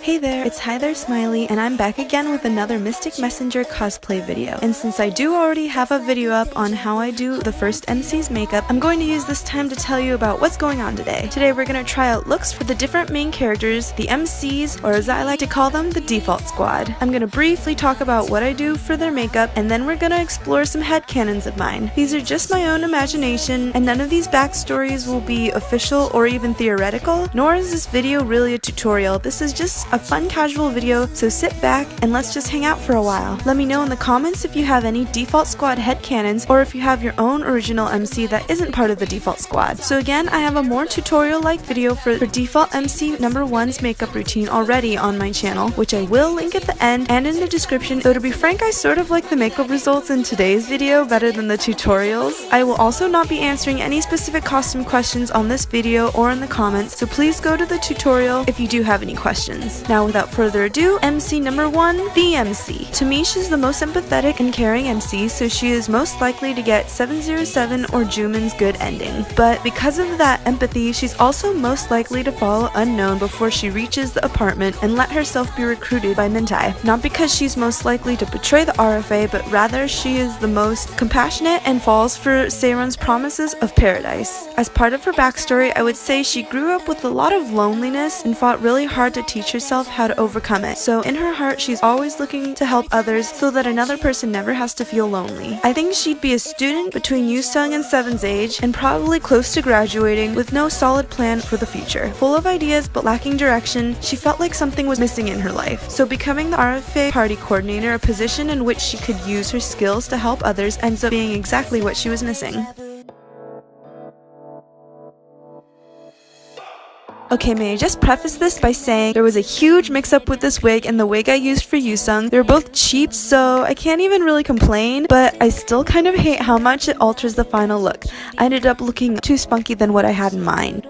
Hey there, it's Hi There Smiley, and I'm back again with another Mystic Messenger cosplay video. And since I do already have a video up on how I do the first MC's makeup, I'm going to use this time to tell you about what's going on today. Today we're going to try out looks for the different main characters, the MCs, or as I like to call them, the default squad. I'm going to briefly talk about what I do for their makeup, and then we're going to explore some headcanons of mine. These are just my own imagination, and none of these backstories will be official or even theoretical, nor is this video really a tutorial. This is just a fun casual video, so sit back and let's just hang out for a while. Let me know in the comments if you have any default squad headcanons or if you have your own original MC that isn't part of the default squad. So again, I have a more tutorial-like video for default MC number 1's makeup routine already on my channel, which I will link at the end and in the description, though to be frank, I sort of like the makeup results in today's video better than the tutorials. I will also not be answering any specific costume questions on this video or in the comments, so please go to the tutorial if you do have any questions. Now without further ado, MC number 1, the MC. To me, she's the most empathetic and caring MC, so she is most likely to get 707 or Juman's good ending. But because of that empathy, she's also most likely to follow unknown before she reaches the apartment and let herself be recruited by Mintai. Not because she's most likely to betray the RFA, but rather she is the most compassionate and falls for Seiron's promises of paradise. As part of her backstory, I would say she grew up with a lot of loneliness and fought really hard to teach herself how to overcome it. So in her heart, she's always looking to help others so that another person never has to feel lonely. I think she'd be a student between Yusung and Seven's age and probably close to graduating with no solid plan for the future. Full of ideas but lacking direction, she felt like something was missing in her life. So becoming the RFA party coordinator, a position in which she could use her skills to help others, ends up being exactly what she was missing. Okay, may I just preface this by saying there was a huge mix-up with this wig and the wig I used for Yusung. They were both cheap, so I can't even really complain, but I still kind of hate how much it alters the final look. I ended up looking too spunky than what I had in mind.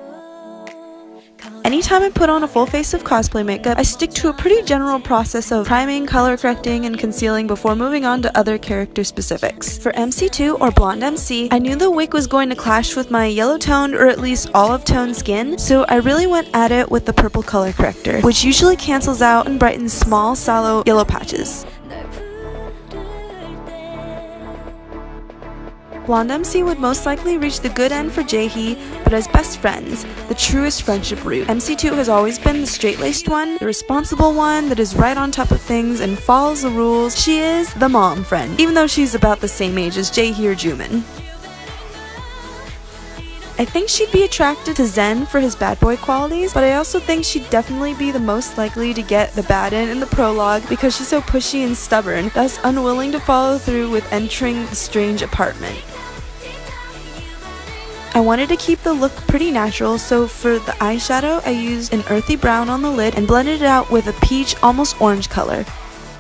Anytime I put on a full face of cosplay makeup, I stick to a pretty general process of priming, color correcting, and concealing before moving on to other character specifics. For MC2 or Blonde MC, I knew the wig was going to clash with my yellow toned or at least olive toned skin, so I really went at it with the purple color corrector, which usually cancels out and brightens small, sallow yellow patches. Blonde MC would most likely reach the good end for Jaehee, but as best friends, the truest friendship route. MC2 has always been the straight-laced one, the responsible one that is right on top of things and follows the rules. She is the mom friend, even though she's about the same age as Jaehee or Juman. I think she'd be attracted to Zen for his bad boy qualities, but I also think she'd definitely be the most likely to get the bad end in the prologue because she's so pushy and stubborn, thus unwilling to follow through with entering the strange apartment. I wanted to keep the look pretty natural, so for the eyeshadow I used an earthy brown on the lid and blended it out with a peach, almost orange color.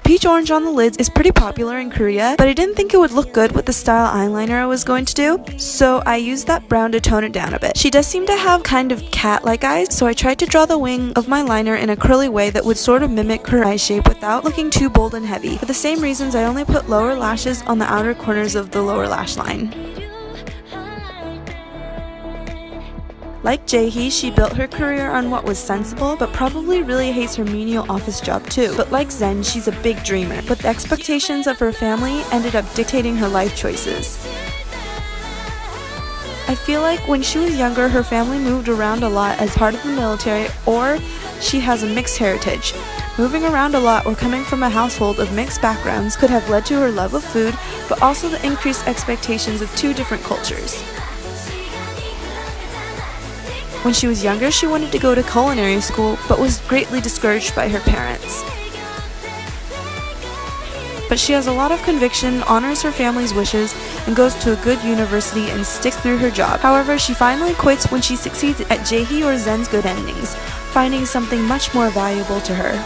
Peach orange on the lids is pretty popular in Korea, but I didn't think it would look good with the style eyeliner I was going to do, so I used that brown to tone it down a bit. She does seem to have kind of cat-like eyes, so I tried to draw the wing of my liner in a curly way that would sort of mimic her eye shape without looking too bold and heavy. For the same reasons, I only put lower lashes on the outer corners of the lower lash line. Like Jaehee, she built her career on what was sensible, but probably really hates her menial office job too. But like Zen, she's a big dreamer, but the expectations of her family ended up dictating her life choices. I feel like when she was younger, her family moved around a lot as part of the military, or she has a mixed heritage. Moving around a lot or coming from a household of mixed backgrounds could have led to her love of food, but also the increased expectations of two different cultures. When she was younger, she wanted to go to culinary school, but was greatly discouraged by her parents. But she has a lot of conviction, honors her family's wishes, and goes to a good university and sticks through her job. However, she finally quits when she succeeds at Jaehee or Zen's good endings, finding something much more valuable to her.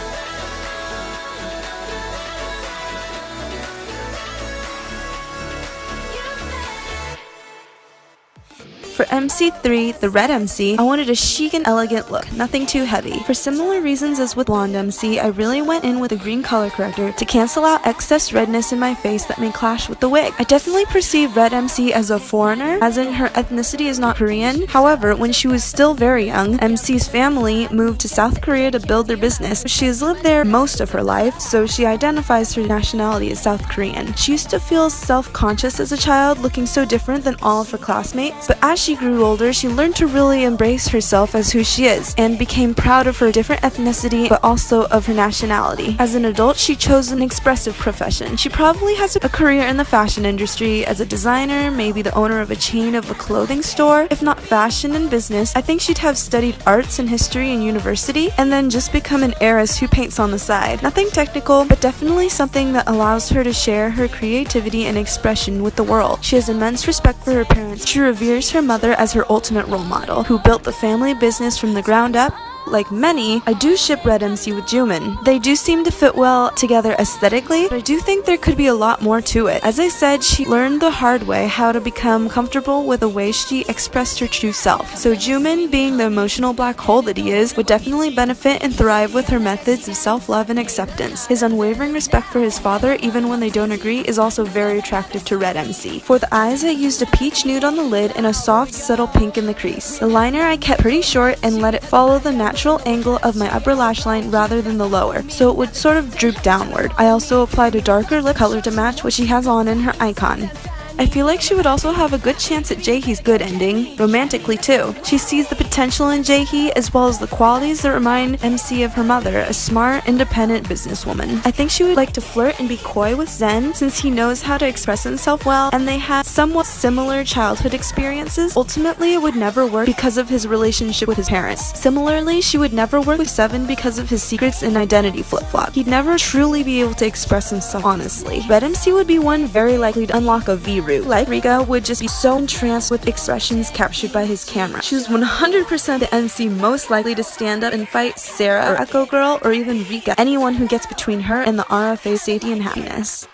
For MC3, the red MC, I wanted a chic and elegant look, nothing too heavy. For similar reasons as with blonde MC, I really went in with a green color corrector to cancel out excess redness in my face that may clash with the wig. I definitely perceive red MC as a foreigner, as in her ethnicity is not Korean. However, when she was still very young, MC's family moved to South Korea to build their business. She has lived there most of her life, so she identifies her nationality as South Korean. She used to feel self-conscious as a child, looking so different than all of her classmates, but as she grew older, she learned to really embrace herself as who she is, and became proud of her different ethnicity, but also of her nationality. As an adult, she chose an expressive profession. She probably has a career in the fashion industry as a designer, maybe the owner of a chain of a clothing store. If not fashion and business, I think she'd have studied arts and history in university, and then just become an heiress who paints on the side. Nothing technical, but definitely something that allows her to share her creativity and expression with the world. She has immense respect for her parents. She reveres her mother as her ultimate role model, who built the family business from the ground up. Like many, I do ship Red MC with Jumin. They do seem to fit well together aesthetically, but I do think there could be a lot more to it. As I said, she learned the hard way how to become comfortable with the way she expressed her true self. So Jumin, being the emotional black hole that he is, would definitely benefit and thrive with her methods of self-love and acceptance. His unwavering respect for his father, even when they don't agree, is also very attractive to Red MC. For the eyes, I used a peach nude on the lid and a soft, subtle pink in the crease. The liner I kept pretty short and let it follow the natural angle of my upper lash line rather than the lower, so it would sort of droop downward. I also applied a darker lip color to match what she has on in her icon. I feel like she would also have a good chance at Jaehee's good ending, romantically too. She sees the potential in Jaehee as well as the qualities that remind MC of her mother, a smart, independent businesswoman. I think she would like to flirt and be coy with Zen since he knows how to express himself well and they have somewhat similar childhood experiences. Ultimately, it would never work because of his relationship with his parents. Similarly, she would never work with Seven because of his secrets and identity flip-flop. He'd never truly be able to express himself honestly. Red MC would be one very likely to unlock a V route. Like Rika would just be so entranced with expressions captured by his camera. She was 100% the MC most likely to stand up and fight Sarah or Echo Girl or even Rika, anyone who gets between her and the RFA's safety and happiness.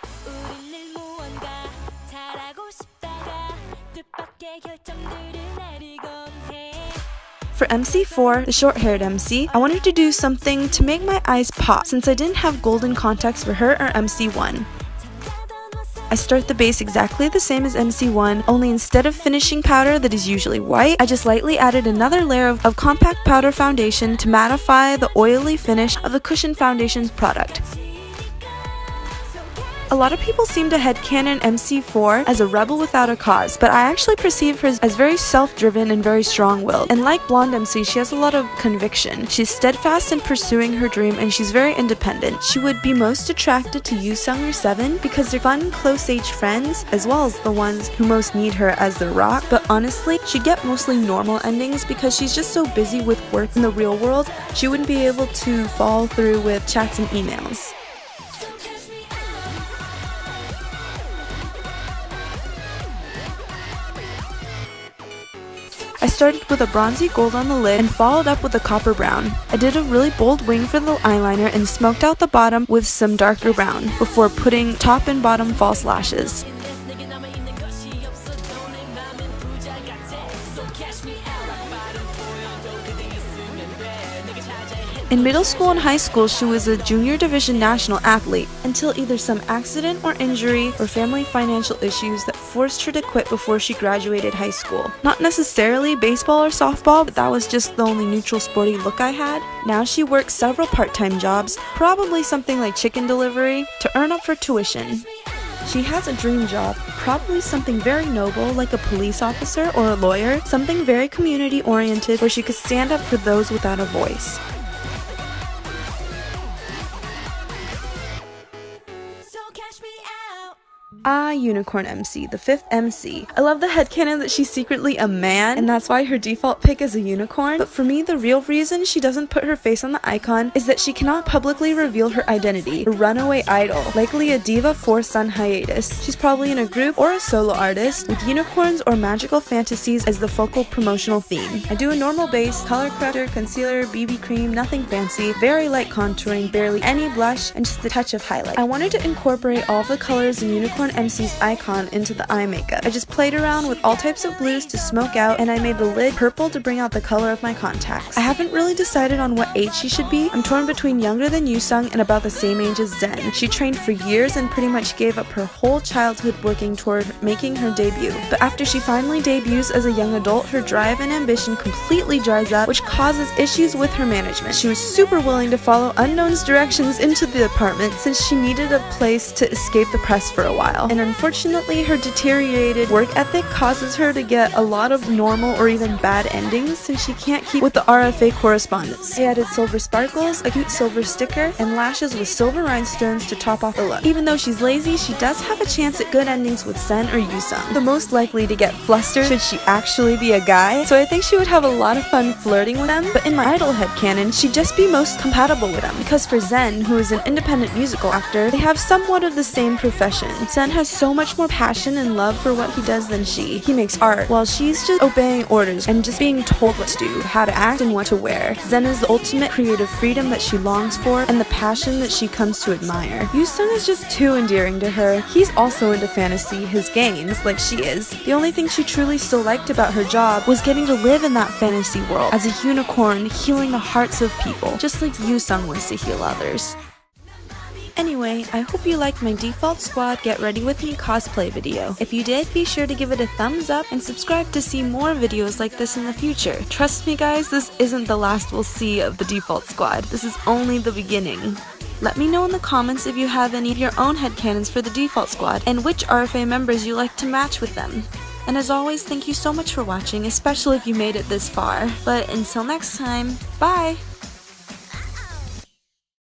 For MC4, the short-haired MC, I wanted to do something to make my eyes pop since I didn't have golden contacts for her or MC1. I start the base exactly the same as MC1, only instead of finishing powder that is usually white, I just lightly added another layer of compact powder foundation to mattify the oily finish of the Cushion Foundation's product. A lot of people seem to headcanon MC4 as a rebel without a cause, but I actually perceive her as very self-driven and very strong-willed. And like Blonde MC, she has a lot of conviction. She's steadfast in pursuing her dream and she's very independent. She would be most attracted to Yoosung or Seven because they're fun, close-age friends, as well as the ones who most need her as their rock. But honestly, she'd get mostly normal endings because she's just so busy with work in the real world, she wouldn't be able to follow through with chats and emails. I started with a bronzy gold on the lid and followed up with a copper brown. I did a really bold wing for the eyeliner and smoked out the bottom with some darker brown before putting top and bottom false lashes. In middle school and high school, she was a junior division national athlete until either some accident or injury or family financial issues that forced her to quit before she graduated high school. Not necessarily baseball or softball, but that was just the only neutral sporty look I had. Now she works several part-time jobs, probably something like chicken delivery, to earn up for tuition. She has a dream job, probably something very noble like a police officer or a lawyer, something very community-oriented where she could stand up for those without a voice. Unicorn MC, the fifth MC. I love the headcanon that she's secretly a man, and that's why her default pick is a unicorn. But for me, the real reason she doesn't put her face on the icon is that she cannot publicly reveal her identity. A runaway idol, likely a diva forced on hiatus. She's probably in a group or a solo artist, with unicorns or magical fantasies as the focal promotional theme. I do a normal base, color corrector, concealer, BB cream, nothing fancy, very light contouring, barely any blush, and just a touch of highlight. I wanted to incorporate all of the colors in Unicorn MC's icon into the eye makeup. I just played around with all types of blues to smoke out, and I made the lid purple to bring out the color of my contacts. I haven't really decided on what age she should be. I'm torn between younger than Yoosung and about the same age as Zen. She trained for years and pretty much gave up her whole childhood working toward making her debut. But after she finally debuts as a young adult, her drive and ambition completely dries up, which causes issues with her management. She was super willing to follow unknown's directions into the apartment since she needed a place to escape the press for a while. And unfortunately, her deteriorated work ethic causes her to get a lot of normal or even bad endings since she can't keep with the RFA correspondence. I added silver sparkles, a cute silver sticker, and lashes with silver rhinestones to top off the look. Even though she's lazy, she does have a chance at good endings with Zen or Yoosung. The most likely to get flustered should she actually be a guy, so I think she would have a lot of fun flirting with them, but in my idol headcanon, she'd just be most compatible with them. Because for Zen, who is an independent musical actor, they have somewhat of the same profession. Zen has so much more passion and love for what he does than she. He makes art, while she's just obeying orders and just being told what to do, how to act, and what to wear. Zen is the ultimate creative freedom that she longs for and the passion that she comes to admire. Yoosung is just too endearing to her. He's also into fantasy, his games, like she is. The only thing she truly still liked about her job was getting to live in that fantasy world as a unicorn, healing the hearts of people, just like Yoosung wants to heal others. Anyway, I hope you liked my Default Squad Get Ready With Me cosplay video. If you did, be sure to give it a thumbs up and subscribe to see more videos like this in the future. Trust me guys, this isn't the last we'll see of the Default Squad. This is only the beginning. Let me know in the comments if you have any of your own headcanons for the Default Squad and which RFA members you like to match with them. And as always, thank you so much for watching, especially if you made it this far. But until next time, bye!